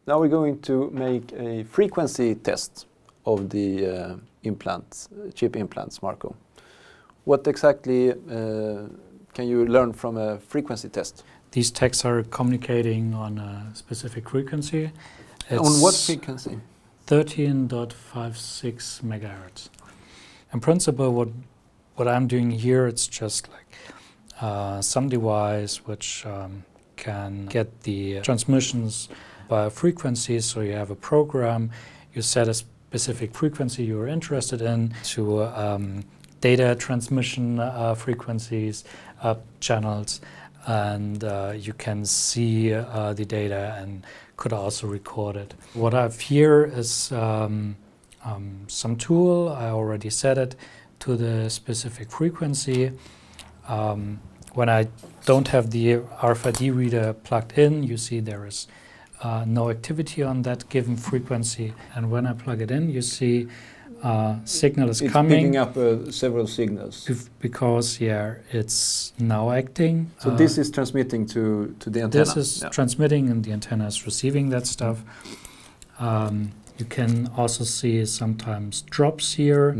Now we're going to make a frequency test of the chip implants, Marco. What exactly can you learn from a frequency test? These tags are communicating on a specific frequency. On what frequency? 13.56 megahertz. In principle, what I'm doing here, it's just like some device which can get the transmissions by frequency. So you have a program, you set a specific frequency you're interested in to data transmission frequencies, channels, and you can see the data and could also record it. What I have here is some tool. I already set it to the specific frequency. When I don't have the RFID reader plugged in, you see there is no activity on that given frequency. And when I plug it in, you see signal is coming. It's picking up several signals. Because, yeah, it's now acting. So this is transmitting to the antenna? This is transmitting and the antenna is receiving that stuff. You can also see sometimes drops here,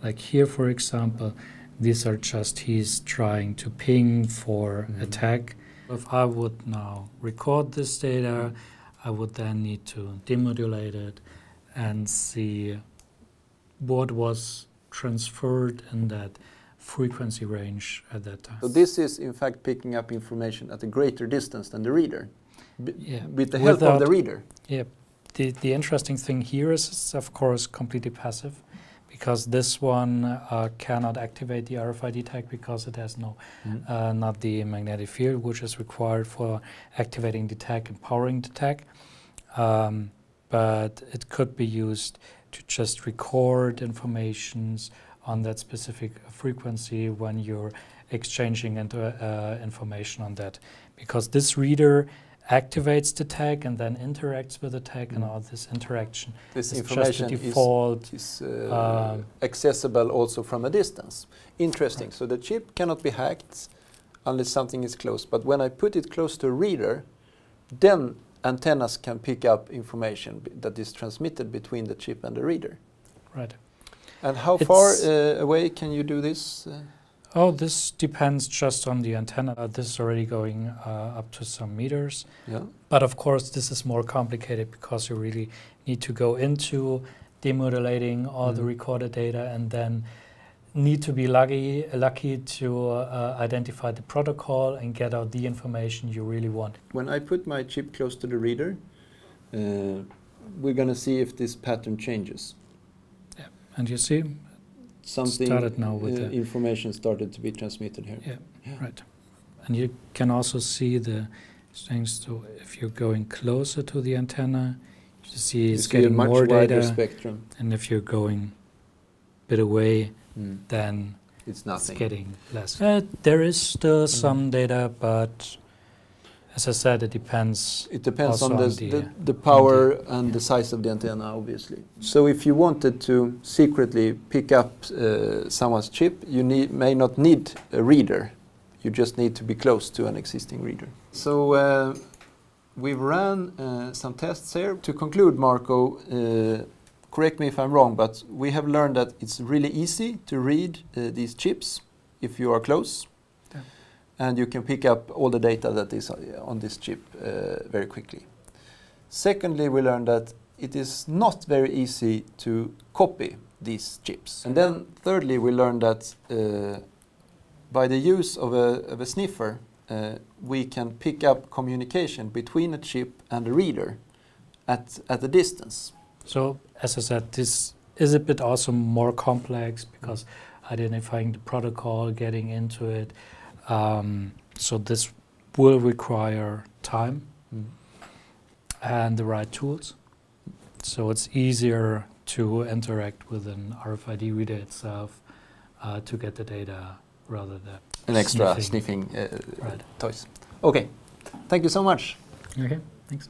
like here, for example. These are just he's trying to ping for a tag. If I would now record this data, I would then need to demodulate it and see what was transferred in that frequency range at that time. So this is in fact picking up information at a greater distance than the reader, with the help of the reader. Yeah. The interesting thing here is it's of course completely passive, because this one cannot activate the RFID tag because it has not the magnetic field which is required for activating the tag and powering the tag. But it could be used to just record informations on that specific frequency when you're exchanging information on that. Because this reader activates the tag and then interacts with the tag, and all this interaction this is information just a default. is accessible also from a distance. Interesting. Right. So the chip cannot be hacked unless something is close. But when I put it close to a reader, then antennas can pick up information that is transmitted between the chip and the reader. Right. And how far away can you do this? Oh, this depends just on the antenna. This is already going up to some meters. Yeah. But of course, this is more complicated because you really need to go into demodulating all the recorded data and then need to be lucky to identify the protocol and get out the information you really want. When I put my chip close to the reader, we're going to see if this pattern changes. Yeah. And you see, something started now with the information started to be transmitted here. Yeah, right. And you can also see the things. So if you're going closer to the antenna, you see it's getting more data. Spectrum. And if you're going a bit away, then it's nothing. It's getting less. There is still some data, but as I said, it depends. It depends on the power and the size of the antenna, obviously. So if you wanted to secretly pick up someone's chip, you may not need a reader. You just need to be close to an existing reader. So we've ran some tests here. To conclude, Marco, correct me if I'm wrong, but we have learned that it's really easy to read these chips if you are close. Yeah. And you can pick up all the data that is on this chip very quickly. Secondly, we learned that it is not very easy to copy these chips. And then thirdly, we learned that by the use of a sniffer, we can pick up communication between a chip and a reader at a distance. So, as I said, this is a bit also more complex because identifying the protocol, getting into it. So this will require time and the right tools. So it's easier to interact with an RFID reader itself to get the data rather than an extra sniffing toys. Okay, thank you so much. Okay, thanks.